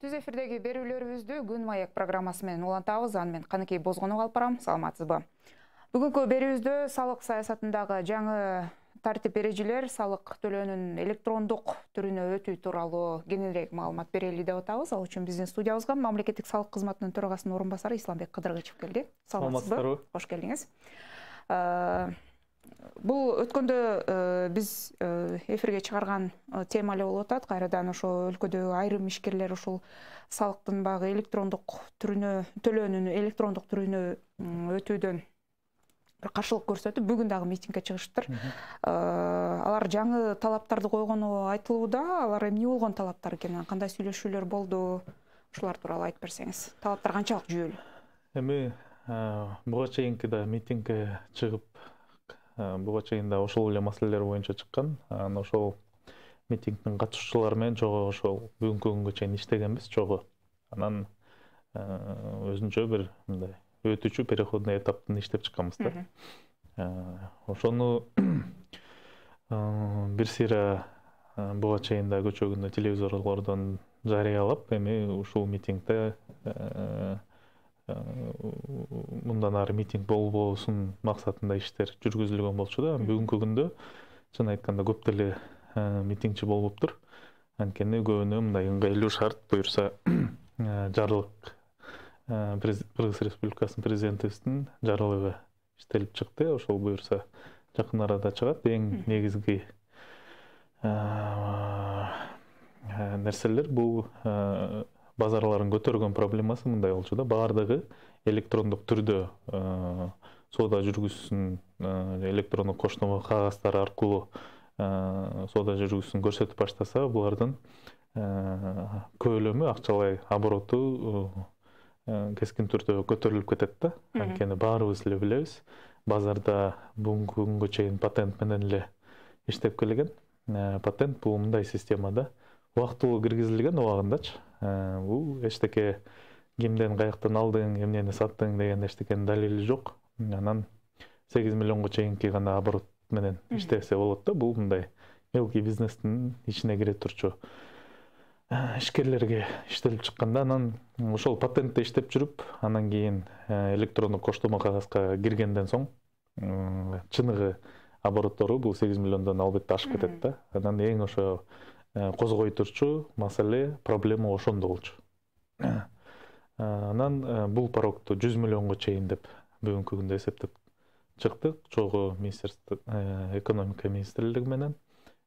Түз эфирдеги берүүлөрүбүздү Күн маек программасы менен улантабыз. Аны мен Каныкей Бозгонов алып барам. Саламатсызбы? Бүгүнкү берүүбүздө салык саясатындагы жаңы тартип эрежелер, салык төлөөнүн электрондук түрүнө өтүү тууралуу кененирээк маалымат берели деп атабыз. Ал үчүн биздин студиябызга Мамлекеттик салык кызматынын төрагасынын орун басары Исламбек Кыдыргычев келди. Саламатсызбы? Кош келдиңиз. Бул өткөндө биз эфирге чыгарган тема эле болуп атат. Кайрадан ошо өлкөдөгү айрым ишкерлер ушул салыктын багы электрондук түрүнө төлөөнүн электрондук түрүнө өтүүдөн бир каршылык көрсөтүп, бүгүн дагы митингге чыгышыптыр. Алар жаңы талаптарды койгону айтылууда. Алар эмне болгон талаптар экен, кандай сүйлөшүүлөр болду? Ушулар тууралуу айтып берсеңиз. Талаптар канчалык жүйөлүү? Эми буга чейинки да митингге чыгып, буга чейин да ошол эле маселелер боюнча чыккан. Анан ошол митингдин катышуучулары менен чогуу ошол бүгүнкү күнгө чейин иштегенбиз чогуу. Анан өзүнчө бир мындай өтүүчү переходный этаптын иштеп чыкканбыз да. Ошону бир сыйра буга чейин да көчөгүндө телевизорлордон жарыялап, эми ушул митингде мындан ары митинг болбосун максатында иштер жүргүзүлгөн болчу да. Бүгүнкү күндө чын айтканда көп деле митингчи болуптур. Анткени көбүнө мындай ыңгайлуу шарт буюрса жарлык Кыргыз Республикасынын президентибиздин жарлыгы иштелип чыкты. Ошол буюрса жакын арада чыгат. Эң негизги нерселер бул базарлардын көтөргөн проблемасы мындай болчу да. Баардыгы электрондук түрдө соода жүргүзүшүн, электрондук коштомо кагаздар аркылуу соода жүргүзүшүн көрсөтүп баштаса, булардын көлөмү, акчалай обороту кескин түрдө көтөрүлүп кетет да. Анткени баарыбыз эле билебиз, базарда бүгүнкү күнгө чейин патент менен эле иштеп келген. Патент бул мындай система да. Убактылуу киргизилген убагындачы. Бул эчтеке кимден каяктан алдың, эмнени саттың деген эчтекенин далили жок. Анан 8 миллионго чейинки гана оборот менен иштесе болот да. Бул мындай мелкий бизнестин ичине кире турчу ишкерлерге иштелип чыкканда, анан ошол патентте иштеп жүрүп, анан кийин электрондук коштомо кагазга киргенден соң чыныгы обороттору бул 8 миллиондон албетте ашып кетет да. Анан эң ошо козгой турчу маселе, проблема ошондо болчу. Анан бул порогту 100 миллионго чейин деп бүгүнкү күндө эсептеп чыктык чогуу министерство экономика министрлиги менен.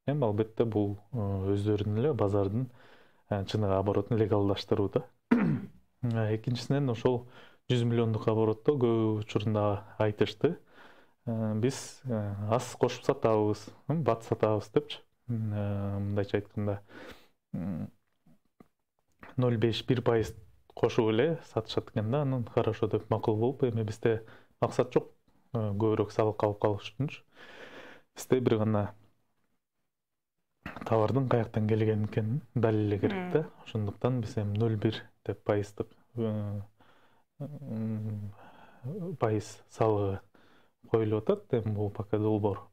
Эми албетте бул өздөрүнүн эле базардын чыныгы оборотун легалдаштыруу да. Экинчисинен ошол 100 миллиондук оборотто көп учурунда айтышты. Биз аз кошуп сатабыз, бат сатабыз депчи. Мындайча айтканда 0,5-1% кошуп эле сатышат экен да. Анан хорошо деп макул болуп, эми бизде максат жок көбүрөөк салык алып калыш үчүнчү. Бизде бир гана товардын каяктан келген экенин далили керек да. Ошондуктан биз эми 0,1 деп пайыздык пайыз салыгы коюлуп атат. Эми бул пока долбоор.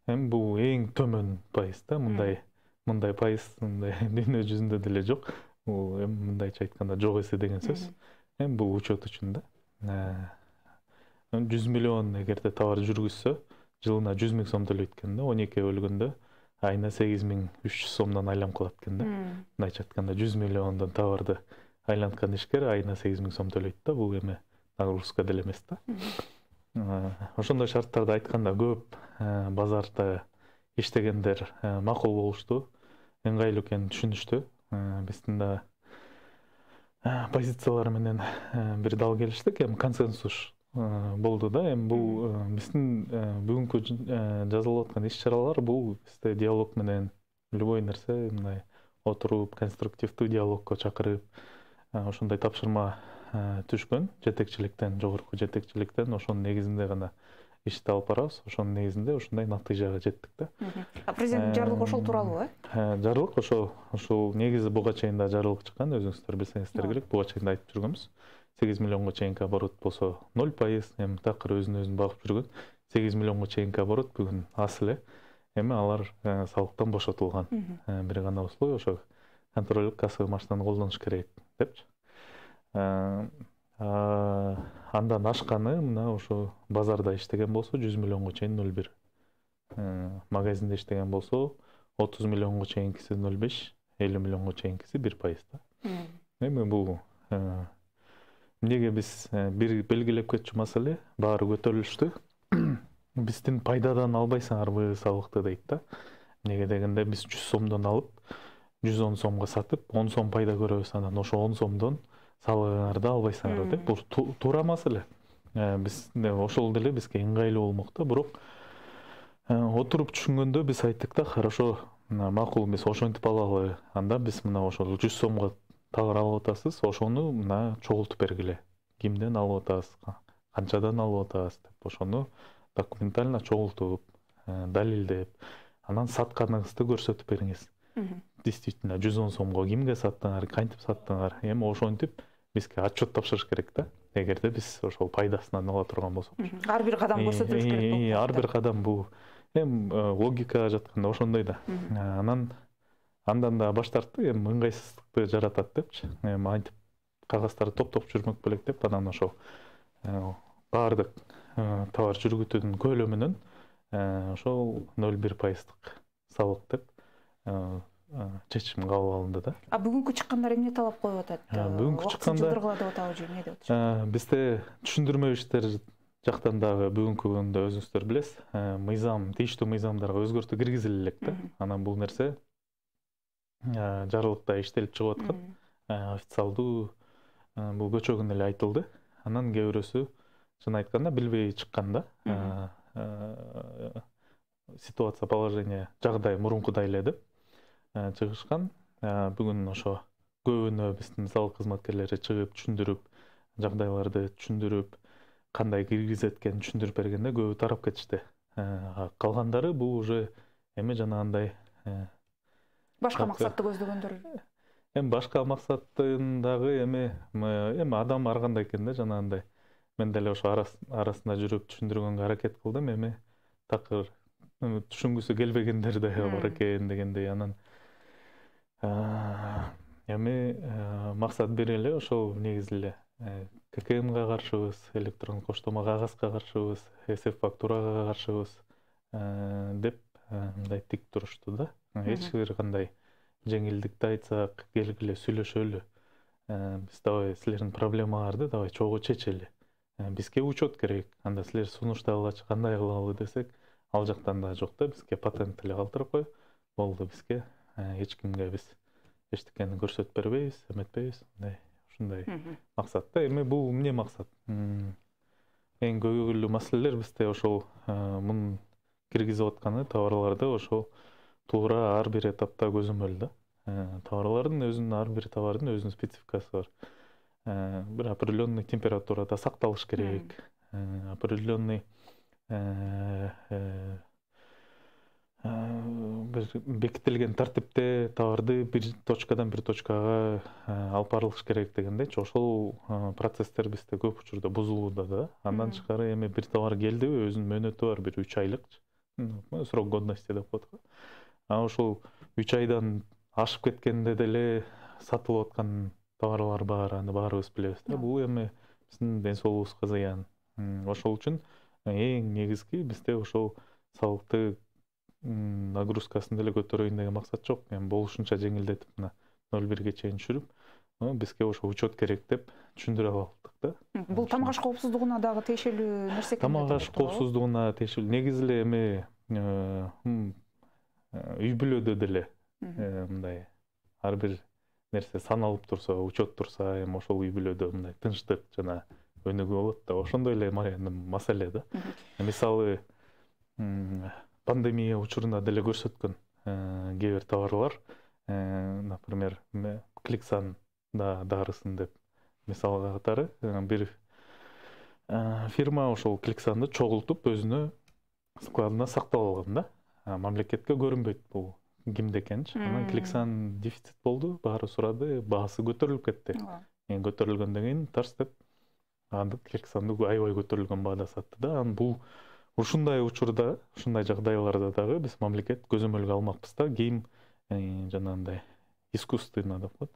Эми бул эң төмөн пайыз да. Мындай пайыз дүйнө жүзүндө деле жок. Бул эми мындайча айтканда жок эсе деген сөз. Эми бул учет үчүн да. 100 миллион эгерде товар жүргүзсө, жылына 100 000 сом төлөйт экен да. 12 бөлгөндө айына 8300 сомдон айланып калат экен да. Мындайча айтканда 100 миллиондон товарды айланткан ишкер айына 8000 сом төлөйт да. Бул эми нагрузка деле эмес да. Ошондой шарттарды айтканда көп базарда иштегендер макул болушту, ыңгайлуу экенин түшүнүштү. Биздин да позициялар менен бир дал келиштик, эми консенсус болду да. Эми бул биздин бүгүнкү жазылып аткан иш-чаралар бул бизде диалог менен любой нерсе мындай отуруп, конструктивдүү диалогко чакырып, ошондой тапшырма түшкөн жетекчиликтен, жогорку жетекчиликтен. Ошонун негизинде гана ишти алып барабыз. Ошонун негизинде ушундай натыйжага жеттик да. Президенттин жарлыгы ошол тууралуу, Жарлык ошол негизи буга чейин да жарлык чыккан, өзүңүздөр билсеңиздер керек. Буга чейин да айтып жүргөнбүз. 8 миллионго чейинки оборот болсо 0%, эми такыр өзүн багып жүргөн. 8 миллионго чейинки оборот бүгүн аз эле. Эми алар салыктан бошотулган. Бир гана условие ошо контролдук кассовый машинаны колдонуш керек депчи. Андан ашканы мына ошо базарда иштеген болсо 100 миллионго чейин 0,1. Магазинде иштеген болсо 30 миллионго чейинкиси 0,5, 50 миллионго чейинкиси 1% да. Эми бул эмнеге биз бир белгилеп кетчү маселе баары көтөрүлүштү. Биздин пайдадан албайсыңарбы салыкты дейт да. Эмнеге дегенде биз 100 сомдон алып 110 сомго сатып 10 сом пайда көрөбүз, анан ошо 10 сомдон салыгыңарды албайсыңар деп. Бул туура маселе. Биз ошол деле бизге ыңгайлуу болмок да, бирок отуруп түшүнгөндө биз айттык да, хорошо, макул, биз ошентип алалы. Анда биз мына ошол 100 сомго товар алып атасыз, ошону мына чогултуп бергиле. Кимден алып атасыз, канчадан алып атасыз деп ошону документально чогултуп, далилдеп, анан сатканыңызды көрсөтүп бериңиз. Действительно 110 сомго кимге саттыңар, кантип саттыңар, эми ошентип бизге отчет тапшырыш керек да. Эгерде биз ошол пайдасынан ала турган болсок. Ар бир кадам көрсөтүлүш керек. Ар бир кадам бул логикага жатканда ошондой да. Андан да баш тартты, эми ыңгайсыздыкты жаратат депчи. Эми антип кагаздарды топтоп жүрмөк белек деп, анан ошол баардык товар жүргүтүүнүн көлөмүнөн ошол 0,1% салык деп чечим кабыл алынды да. Бүгүнкү чыккандар эмне талап коюп атат? Бүгүнкү чыккандар жылдыргыла деп атабы же эмне деп атышат? Бизде түшүндүрмө иштер жактан дагы бүгүнкү күндө өзүңүздөр билесиз, мыйзам, тийиштүү мыйзамдарга өзгөртүү киргизиле элек да. Анан бул нерсе жарлыкта иштелип чыгып аткан. Официалдуу бул көчөгүн эле айтылды. Анан кээ бирөөсү чын айтканда билбей чыккан да. Ситуация, положение, жагдай мурункудай эле деп чыгышкан. Бүгүн ошо көбүнө биздин салык кызматкерлери чыгып түшүндүрүп, жагдайларды түшүндүрүп, кандай киргизет экенин түшүндүрүп бергенде көбү тарап кетишти. Калгандары бул уже эми жанагындай башка максатты көздөгөндөр. Эми башка максаттын дагы эми адам ар кандай экен да, жанагындай. Мен деле ошо арасында жүрүп түшүндүргөнгө аракет кылдым, эми такыр түшүнгүсү келбегендер да бар экен дегендей. Анан эми максат бир эле, ошол негизи эле ККМга каршыбыз, электрондук коштомо кагазга каршыбыз, СФ фактурага каршыбыз деп мындай тик турушту да. Эч бир кандай жеңилдикти айтсак, келгиле сүйлөшөлү. Биз давай силердин проблемаларды давай чогуу чечели. Бизге учет керек. Анда силер сунуштай алгачы кандай кылалы десек, ал жактан да жок да, бизге патент эле калтырып коюп болду, бизге эч кимге биз эчтекени көрсөтүп бербейбиз, эметпейбиз. Ушундай максат да. Эми бул эмне максат? Эң көйгөйлүү маселелер бизде ошол мун киргизип атканы товарларды ошол туура ар бир этапта көзөмөл да. Товарлардын өзүнүн, ар бир товардын өзүнүн спецификасы бар. Бир определенный температурада сакталыш керек, определенный бекитилген тартипте товарды бир точкадан бир точкага алып барылыш керек дегендейчи. Ошол процесстер бизде көп учурда бузулууда да. Андан тышкары эми бир товар келдиби, өзүнүн мөөнөтү бар, бир 3 айлык срок годности деп коет го. Ошол 3 айдан ашып кеткенде деле сатылып аткан товарлар бар, аны баарыбыз билебиз да. Бул эми биздин ден соолугубузга зыян. Ошол үчүн эң негизги бизде ошол салыкты нагрузкасын деле көтөрөйүн деген максат жок. Эми болушунча жеңилдетип мына 0,1ге чейин түшүрүп, бизге ошо учет керек деп түшүндүрө алдык да. Бул тамак аш коопсуздугуна дагы тиешелүү нерсе экен. Тамак аш коопсуздугуна тиешелүү. Негизи эле эми үй бүлөдө деле мындай ар бир нерсе саналып турса, учет турса, эми ошол үй бүлөдө мындай тынчтык жана өнүгүү болот да. Ошондой эле маселе да. Мисалы пандемия учурунда деле көрсөткөн кээ бир товарлар, например, Кликсан дарысын деп мисалга катары, бир фирма ошол Кликсанды чогултуп өзүнө складына сактап алган да. Мамлекетке көрүнбөйт бул кимде экенчи. Анан Кликсан дефицит болду, баары сурады, баасы көтөрүлүп кетти. Көтөрүлгөндөн кийин тарс деп аны Кликсанды аябай көтөрүлгөн баада сатты да. Анан бул ушундай учурда, ушундай жагдайларда дагы биз мамлекет көзөмөлгө алмакпыз да. Кийин жанагындай искусственно деп коет.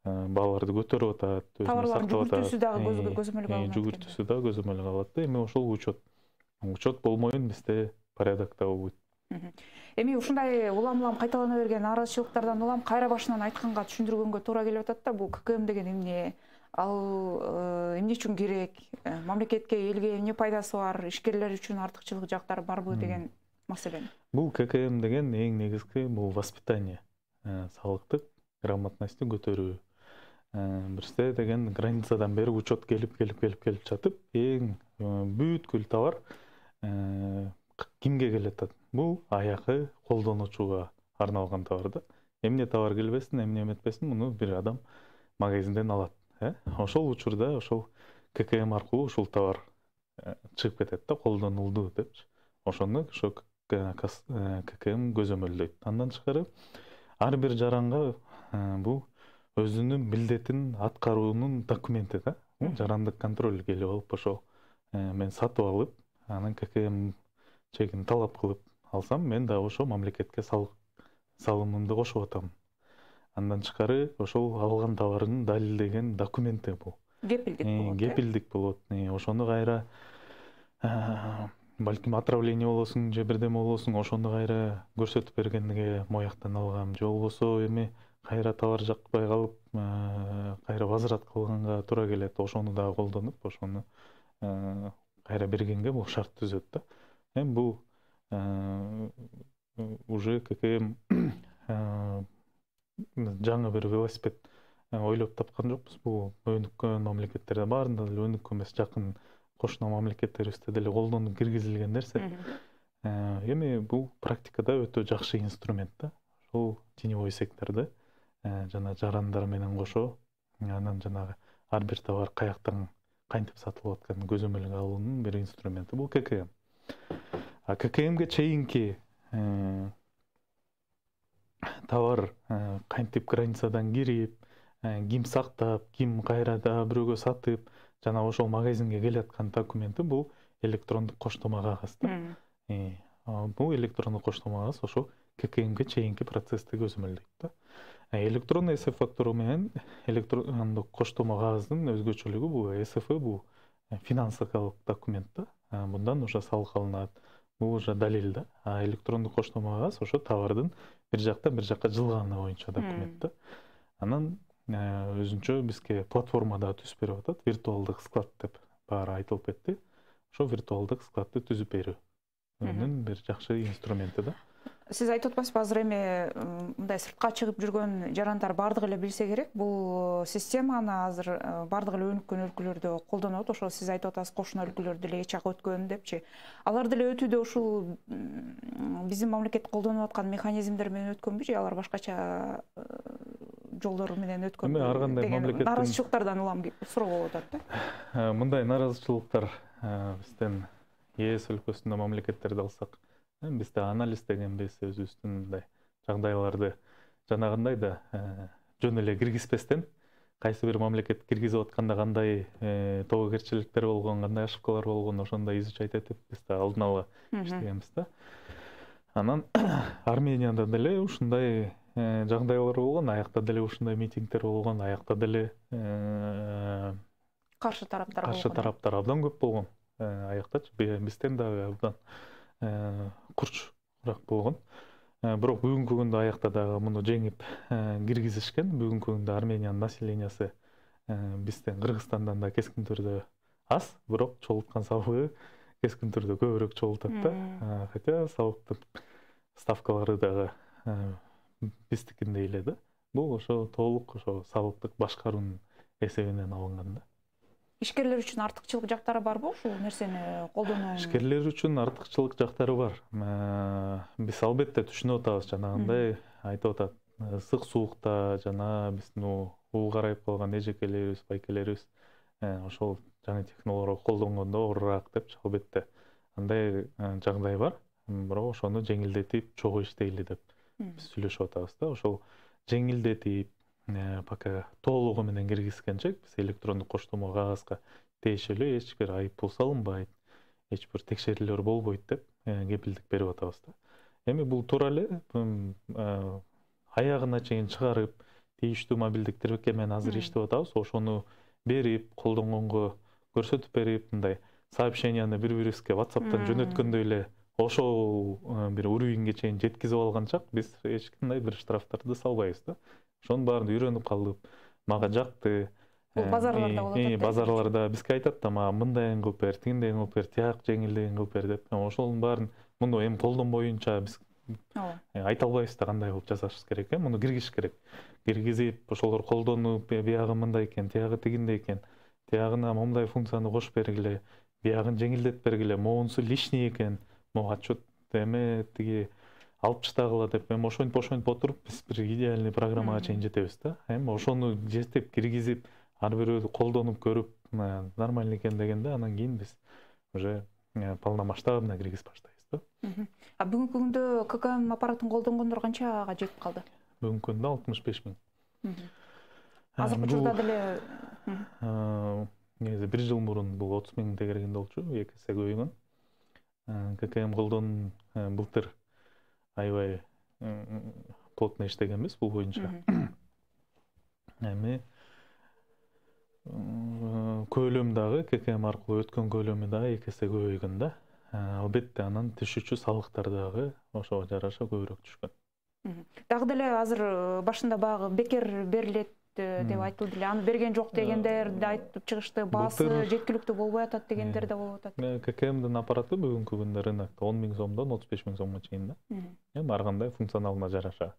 Бааларды көтөрүп атат, өзүнө Товарлардын сактап атат. жүгүртүүсү дагы көзөмөлгө алынат. Жүгүртүүсү да көзөмөлгө алат да. Эми ошол учет болмойун бизде порядокто болбойт. Эми ушундай улам кайталана берген нааразычылыктардан улам кайра башынан айтканга түшүндүргөнгө туура келип атат да, бул ККМ деген эмне, ал эмне үчүн керек, мамлекетке, элге эмне пайдасы бар, ишкерлер үчүн артыкчылык жактары барбы деген маселени. Бул ККМ деген эң негизги бул воспитание, салыктык грамотностьту көтөрүү. Бирсе деген границадан бери учет келип жатып, эң бүткүл товар кимге келип атат? Бул аякы колдонуучуга арналган товар да. Эмне товар келбесин, эмне эметпесин, муну бир адам магазинден алат. Ошол учурда ошол ККМ аркылуу ушул товар чыгып кетет да, колдонулду депчи. Ошону ошо ККМ көзөмөлдөйт. Андан тышкары ар бир жаранга бул өзүнүн милдетин аткаруунун документи да. Жарандык контроль келип алып, ошол мен сатып алып, анан ККМ чегин талап кылып алсам, мен да ошо мамлекетке салымымды кошуп атам. Андан тышкары ошол алган товарынын далилдеген документи бул. Кепилдик болот. Ошону кайра балким отравление болосуң, же бирдеме болосуң, ошону кайра көрсөтүп бергенге мояктан алгам, же болбосо эми кайра товар жакпай калып, кайра возврат кылганга туура келет. Ошону дагы колдонуп, ошону кайра бергенге бул шарт түзөт да. Эми бул уже ККМ жаңы бир велосипед ойлоп тапкан жокпуз. Бул өнүккөн мамлекеттерде баарында деле өнүккөн эмес, жакын кошуна мамлекеттерибизде деле колдонуп киргизилген нерсе. Эми бул практикада өтө жакшы инструмент да. Ошол теневой секторду жана жарандар менен кошо, анан жанагы ар бир товар каяктан кантип сатылып атканын көзөмөлгө алуунун бир инструменти бул ККМ. А ККМге чейинки товар кантип границадан кирип, ким сактап, ким кайра дагы бирөөгө сатып, жана ошол магазинге келаткан документи бул электрондук коштома кагаз да. Бул электрондук коштома кагаз ошол ККМге чейинки процессти көзөмөлдөйт да. Электрондук эсеп фактура менен электрондук коштома кагаздын өзгөчөлүгү бул СФ бул финансылык документ да. Мындан уже салык алынат. Бул уже далил да. А электрондук коштома кагаз ошо товардын бир жактан бир жакка жылганы боюнча документ да. Анан өзүнчө бизге платформада түзүп берип атат, виртуалдык склад деп баары айтылып кетти. Ошо виртуалдык складды түзүп берүүнүн бир жакшы инструменти да. Сиз айтып атпайсызбы, азыр эми мындай сыртка чыгып жүргөн жарандар бардыгы эле билсе керек, бул системаны азыр бардыгы эле өнүккөн өлкөлөрдө колдонот. Ошо сиз айтып атасыз, кошуна өлкөлөр деле эч жак өткөн депчи. Алар деле өтүүдө ушул биздин мамлекет колдонуп аткан механизмдер менен өткөнбү, же алар башкача жолдор менен өткөнбү? Эми ар кандай мамлекеттин нааразычылыктардан улам суроо болуп атат да. Мындай нааразычылыктар бизден ЕС өлкөсүндө мамлекеттерди алсак, бизде анализ дегенбиз, өзүбүздүн мындай жагдайларды жанагындай да жөн эле киргизбестен, кайсы бир мамлекет киргизип атканда кандай тобокерчиликтер болгон, кандай ошибкалар болгон, ошондой изучать этип биз да алдын ала иштегенбиз да. Анан Арменияда деле ушундай жагдайлар болгон, аякта деле ушундай митингдер болгон, аякта деле каршы тараптар абдан көп болгон. Аяктачы бизден дагы абдан курчураак болгон. Бирок бүгүнкү күндө аякта дагы муну жеңип киргизишкен. Бүгүнкү күндө Армениянын населениясы бизден, Кыргызстандан да кескин түрдө аз, бирок чогулткан салыгы кескин түрдө көбүрөөк чогултат да. Хотя салыктын ставкалары дагы биздикиндей эле да. Бул ошо толук ошо салыктык башкаруунун эсебинен алынган да. Ишкерлер үчүн артыкчылык жактары барбы ушул нерсени колдонуу? Ишкерлер үчүн артыкчылык жактары бар. Биз албетте түшүнүп атабыз, жанагындай айтып атат, ысык суукта жана биздин уу карайып калган эжекелерибиз, байкелерибиз ошол жаңы технологияларды колдонгондо оорураак депчи, албетте андай жагдай бар. Бирок ошону жеңилдетип, чогуу иштейли деп биз сүйлөшүп атабыз да. Ошол жеңилдетип, пока толугу менен киргизгенче биз электрондук коштомо кагазга тиешелүү эч бир айыппул салынбайт, эч бир текшерүүлөр болбойт деп кепилдик берип атабыз да. Эми бул туура эле аягына чейин чыгарып, тийиштүү мобилдик тирбекке менен азыр иштеп атабыз. Ошону берип, колдонгонго көрсөтүп берип, мындай сообщенияны бири-бирибизге WhatsApp'тан жөнөткөндөй эле ошол бир уровеньге чейин жеткизип алганчак биз эч кандай бир штрафтарды салбайбыз да. Ошонун баарын үйрөнүп калдык. Мага жакты. Бул базарларда болот да. Базарларда бизге айтат да, мага мындайын кылып бер, тигиндейин кылып бер, тияк жеңилдейин кылып бер деп. Ошонун баарын муну эми колдон боюнча биз айта албайбыз да кандай кылып жасашыбыз керек экен. Муну киргизиш керек. Киргизип, ошолор колдонуп, биягы мындай экен, тиягы тигиндей экен. Тиягына момундай функцияны кошуп бергиле, биягын жеңилдетип бергиле, моунусу лишний экен. Могу отчет эме тиги алып таштагыла деп, эми ошентип отуруп биз бир идеальный программага чейин жетебиз да. Эми ошону жетип киргизип, ар бирөө колдонуп көрүп, нормально экен дегенде, анан кийин биз уже полномасштабно киргизип баштайбыз да. Бүгүнкү күндө ККМ аппаратын колдонгондор канчага жетип калды? Бүгүнкү күндө 65 000. Азыркы учурда деле негизи 1 жыл мурун бул 30 000 тегерегинде болчу, 2 эсе көбөйгөн. ККМ колдон былтыр аябай плотно иштегенбиз бул боюнча. Эми көлөм дагы ККМ аркылуу өткөн көлөмү дагы 2 эсе көбөйгөн да. Албетте анан түшүүчү салыктар дагы ошого жараша көбүрөөк түшкөн. Дагы деле азыр башында багы бекер берилет деп айтылды эле. Аны берген жок дегендер да айтып чыгышты. Баасы жеткиликтүү болбой атат дегендер да болуп атат. ККМдин аппараты бүгүнкү күндө рынокто 10 000 сомдон 35 000 сомго чейин да. Эми ар кандай функционалына жараша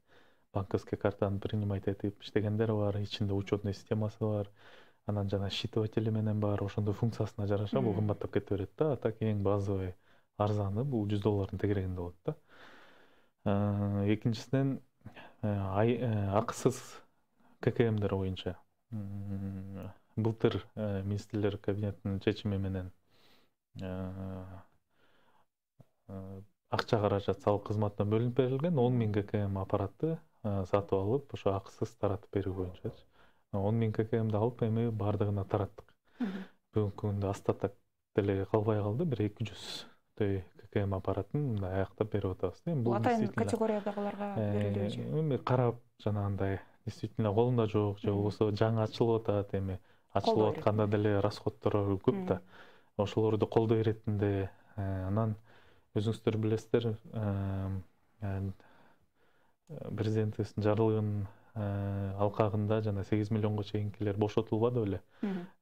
банковский картаны принимать этип иштегендер бар, ичинде учетный системасы бар. Анан жана считыватели менен бар, ошондой функциясына жараша бул кымбаттап кете берет да. Так эң базовый арзаны бул $100 тегерегинде болот да. Экинчисинен акысыз ККМдер боюнча былтыр министрлер кабинетинин чечими менен акча каражат салык кызматынан бөлүнүп берилген 10 000 ККМ аппаратты сатып алып, ошо акысыз таратып берүү боюнчачы. 10 000 ККМди алып эми баардыгына тараттык. Бүгүнкү күндө астатак деле калбай калды, бир 200 ККМ аппаратын аяктап берип атабыз. Эми бул атайын категориядагыларга берилүүчү. Эми карап жанагындай действительно колунда жок, же болбосо жаңы ачылып атат, эми ачылып атканда деле расходтору көп да. Ошолорду колдой иретинде анан өзүңүздөр билесиздер, президентибиздин жарлыгынын алкагында жана 8 миллионго чейинкилер бошотулбады беле.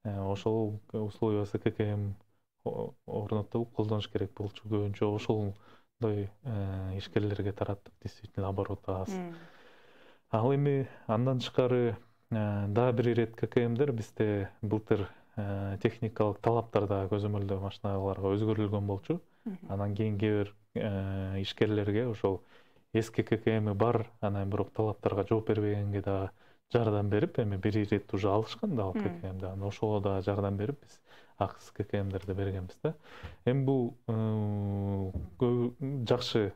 Ошол условиясы ККМ орнотулуп колдонуш керек болчу. Көбүнчө ошолдой ишкерлерге тараттык, действительно оборот аз. Ал эми андан тышкары дагы бир ирет ККМдер бизде былтыр техникалык талаптарда көзөмөлдөө машиналарга өзгөрүлгөн болчу. Анан кийин кээ бир ишкерлерге ошол эски ККМи бар, анан бирок талаптарга жооп бербегенге дагы жардам берип, эми бир ирет уже алышкан да ал ККМди. Анан ошого дагы жардам берип биз акысыз ККМдерди бергенбиз да. Эми бул жакшы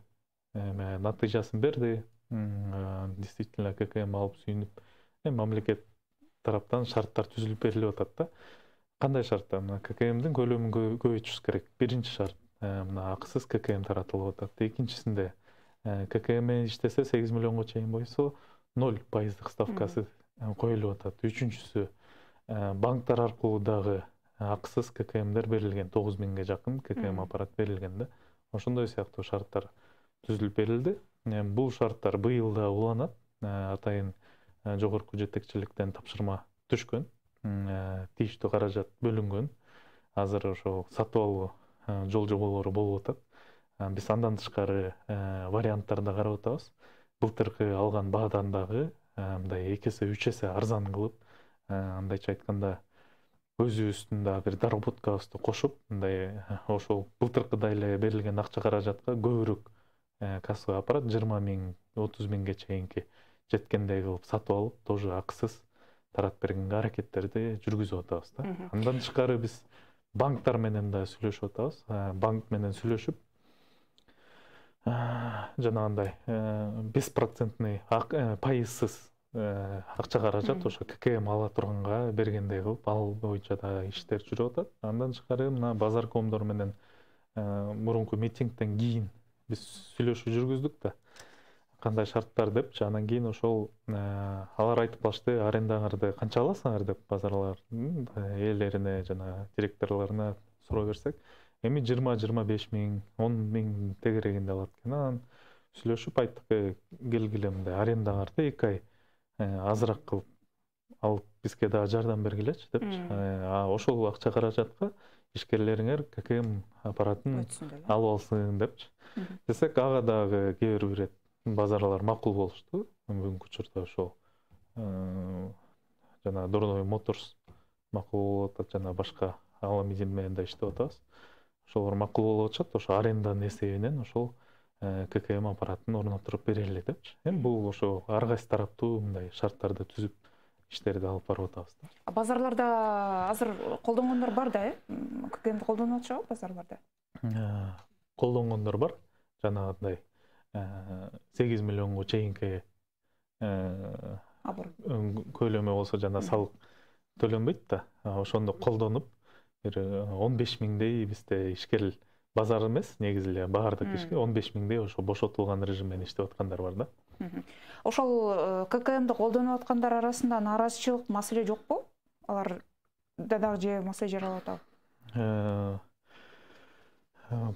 натыйжасын берди. Действительно ККМ алып сүйүнүп, мамлекет тараптан шарттар түзүлүп берилип атат да. Кандай шарттар? ККМдин көлөмүн көбөйтүш керек. Биринчи шарт мына акысыз ККМ таратылып атат. Экинчисинде ККМ иштесе 8 миллионго чейин бойсо 0% ставкасы коюлуп атат. Үчүнчүсү банктар аркылуу дагы акысыз ККМдер берилген, 9 000ге жакын ККМ аппарат берилген да. Ошондой сыяктуу шарттар түзүлүп берилди. Бул шарттар быйыл да уланат. Атайын жогорку жетекчиликтен тапшырма түшкөн, тийиштүү каражат бөлүнгөн. Азыр ошол сатып алуу жол жоболору болуп атат. Биз андан тышкары варианттарды карап атабыз. Былтыркы алган баадан дагы мындай 2 эсе 3 эсе арзан кылып, андайча айтканда өзүбүздүн да бир доработкабызды кошуп, мындай ошол былтыркыдай эле берилген акча каражатка көбүрөөк кассовый аппарат 20 000, 30 000ге чейинки жеткендей кылып сатып алып, тоже акысыз таратып бергенге аракеттерди жүргүзүп атабыз да. Андан тышкары биз банктар менен да сүйлөшүп атабыз. Банк менен сүйлөшүп, жанагындай беспроцентный пайызсыз акча каражат ошо ККМ ала турганга бергендей кылып, ал боюнча да иштер жүрүп атат. Андан тышкары мына базар коомдор менен мурунку митингден кийин биз сүйлөшүү жүргүздүк да. кандай шарттар депчи, анан кийин ошол алар айтып калышты, арендаңарды канча аласыңар деп базарлардын ээлерине жана директорлоруна суроо берсек, эми 20-25 миң, 10 миң тегерегинде алат экен. Анан сүйлөшүп айттык, келгиле мындай арендаңарды 2 ай азыраак кылып алып бизге дагы жардам бергилечи депчи. Ошол акча каражатка ишкерлериңер ККМ аппаратын алып алсын депчи. Десек, ага дагы кээ бир ирет базарлар макул болушту. Бүгүнкү учурда ошол жана Дурной Моторс макул болуп атат, жана башка Аламедин менен да иштеп атабыз. Ошолор макул болуп атышат. Ошо аренданын эсебинен ошол ККМ аппаратын орнотуруп берели депчи. Эми бул ошо ар кайсы тараптуу мындай шарттарды түзүп иштерди алып барып атабыз да. Базарларда азыр колдонгондор бар да, ККМди колдонуп атышабы базарларда? Колдонгондор бар. Жанагындай 8 миллионго чейинки көлөмү болсо жана салык төлөнбөйт да. Ошондо колдонуп, бир 15 миңдей бизде ишкер базар эмес, негизи эле баардык ишкер 15 миңдей ошо бошотулган режим менен иштеп аткандар бар да. Ошол ККМди колдонуп аткандар арасында нааразычылык, маселе жокпу? Алар дагы же маселе жаралып атабы?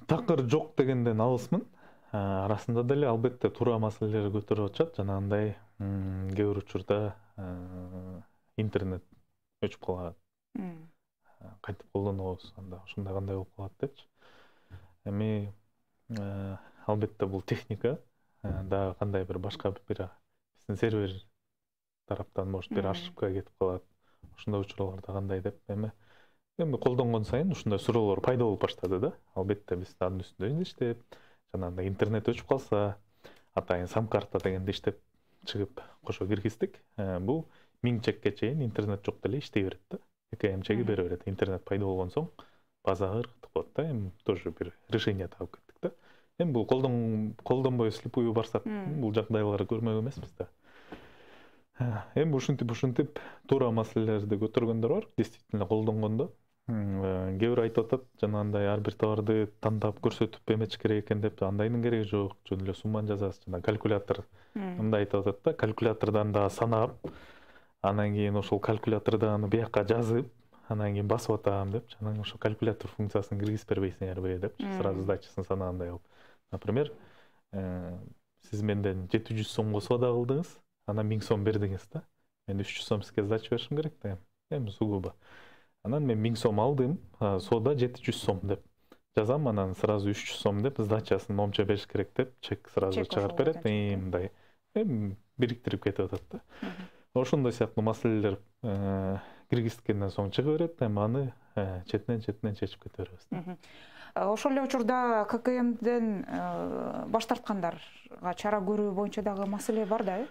Такыр жок дегенден алысмын. Арасында деле албетте туура маселелер көтөрүп атышат. Жанагындай кээ бир учурда интернет өчүп калат. Кантип колдонобуз, анда ошондой кандай болуп калат депчи. Эми албетте бул техника, дагы кандай бир башка бир биздин сервер тараптан может бир ошибка кетип калат. Ошондой учурларда кандай деп эми колдонгон сайын ушундай суроолор пайда болуп баштады да. Албетте биз анын үстүндө иштеп, жанагындай интернет өчүп калса, атайын сам-карта дегенди иштеп чыгып кошо киргиздик. Бул 1000 чекке чейин интернет жок деле иштей берет да. ККМчеге бере берет. Интернет пайда болгон соң база ыргытып коет да. Эми тоже бир решение таап кеттик да. Эми бул колдонбой слепую барсак, бул жагдайларды көрмөк эмеспиз да. Эми ушинтип туура маселелерди көтөргөндөр бар. Действительно колдонгондо кээ бир айтып атат, жанагындай ар бир товарды тандап көрсөтүп эметиш керек экен деп, андайдын кереги жок. Жөн эле сумманы жазасыз, жана калькулятор мындай айтып атат да, калькулятордон да санап, анан кийин ошол калькулятордон бияка жазып, анан кийин басып атам деп, анан ошо калькулятор функциясын киргизип бербейсиңерби деп, сразу сдачасын санагандай болуп. Например, сиз менден 700 сомго соода кылдыңыз, анан 1000 сом бердиңиз да. Мен 300 сом сизге сдача беришим керек да. Эми сугуба. Анан мен 1000 сом алдым, соода 700 сом деп жазам, анан сразу 300 сом деп сдачасын момча бериш керек деп чек сразу чыгарып берет. Мындай бириктирип кетип атат да. Ошондой сыяктуу маселелер киргизгенден соң чыга берет, эми аны четинен чечип кете беребиз. Ошол эле учурда ККМден баш тарткандарга чара көрүү боюнча дагы маселе бар да.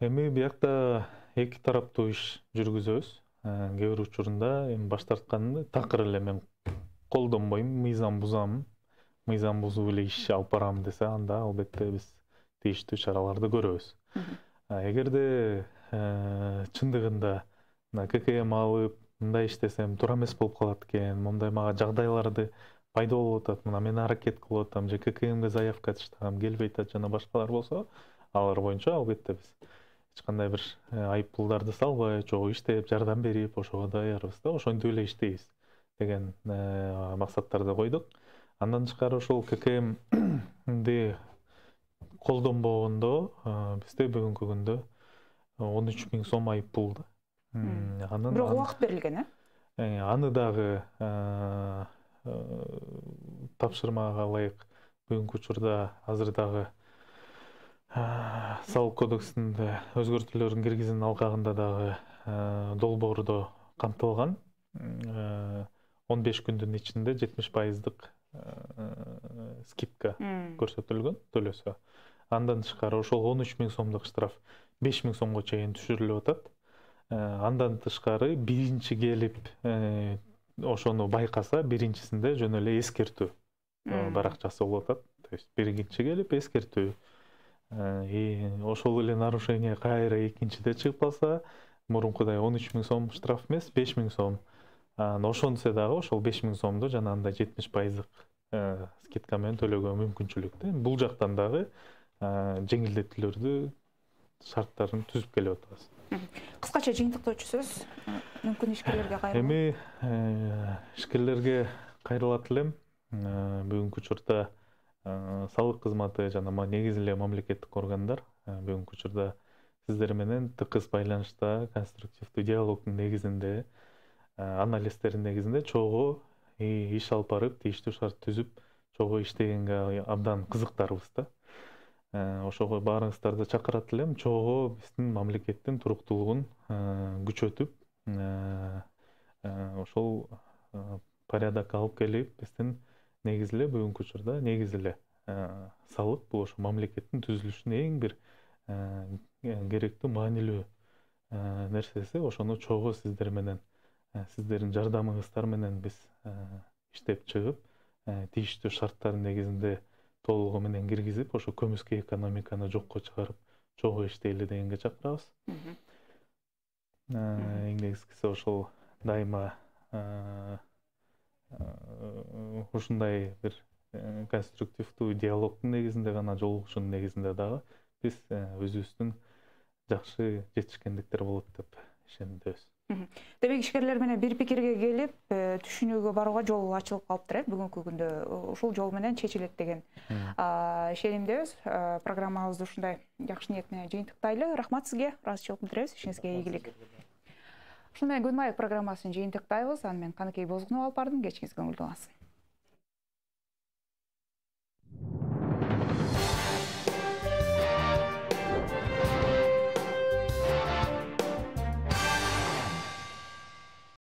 Эми биякта эки тараптуу иш жүргүзөбүз. Кээ бир учурунда эми баш тартканды такыр эле мен колдонбойм, мыйзам бузам, мыйзам бузуп эле иш алып барам десе, анда албетте биз тийиштүү чараларды көрөбүз. Эгерде чындыгында ККМ алып мындай иштесем туура эмес болуп калат экен, мындай мага жагдайларды пайда болуп атат, мына мен аракет кылып атам, же ККМге заявка таштагам, келбей атат жана башкалар болсо, алар боюнча албетте биз эч кандай бир айыппулдарды салбай, чогуу иштеп, жардам берип, ошого даярбыз да, ошентип эле иштейбиз деген максаттарды койдук. Андан тышкары ошол ККМди колдонбогондо бизде бүгүнкү күндө 13 миң сом айыппул да. Бирок убакыт берилген, аны дагы тапшырмага ылайык бүгүнкү учурда азыр дагы салык кодексинде өзгөртүүлөрдүн киргизүүнүн алкагында дагы долбоордо камтылган 15 күндүн ичинде 70% скидка көрсөтүлгөн төлөсө. Андан тышкары ошол 13 миң сомдук штраф 5 миң сомго чейин түшүрүлүп атат. Андан тышкары биринчи келип ошону байкаса, биринчисинде жөн эле эскертүү баракчасы болуп атат. То есть биринчи келип эскертүү. Ошол эле нарушение кайра экинчиде чыгып калса, мурункудай 13 миң сом штраф эмес, 5 миң сом. Ошонсо дагы ошол 5 миң сомду жанагындай 70% скидка менен төлөгө мүмкүнчүлүк. Бул жактан дагы жеңилдетүүлөрдү шарттарын түзүп келип атабыз. Кыскача жыйынтыктоочусуз мүмкүн ишкерлерге кайрылуу. Эми ишкерлерге кайрылат элем. Бүгүнкү учурда салык кызматы жана негизи эле мамлекеттик органдар бүгүнкү учурда сиздер менен тыкыз байланышта, конструктивдүү диалогдун негизинде, анализдердин негизинде чогуу иш алып барып, тийиштүү шарт түзүп, чогуу иштегенге абдан кызыктарбыз да. Ошого баарыңыздарды чакырат элем. Чогуу биздин мамлекеттин туруктуулугун күчөтүп, ошол порядок алып келип, биздин негизи эле бүгүнкү учурда негизи эле салык бул ошо мамлекеттин түзүлүшүнүн эң бир керектүү, маанилүү нерсеси. Ошону чогуу сиздер менен, сиздердин жардамыңыздар менен биз иштеп чыгып, тийиштүү шарттардын негизинде толугу менен киргизип, ошо көмүскө экономиканы жокко чыгарып, чогуу иштейли дегенге чакырабыз. Эң негизгиси ошол дайыма ушундай бир конструктивдүү диалогдун негизинде гана, жолугушуунун негизинде дагы биз өзүбүздүн жакшы жетишкендиктер болот деп ишенебиз. Демек ишкерлер менен бир пикирге келип, түшүнүүгө барууга жол ачылып калыптыр, бүгүнкү күндө ушул жол менен чечилет деген ишенимдебиз. Программабызды ушундай жакшы ниет менен жыйынтыктайлы. Рахмат сизге, ыраазычылык билдиребиз, ишиңизге ийгилик. Ушундай күн маек программасын жыйынтыктайбыз. Аны мен Каныкей Бозгунова алып бардым. Кечиңиз көңүлдүү болсун.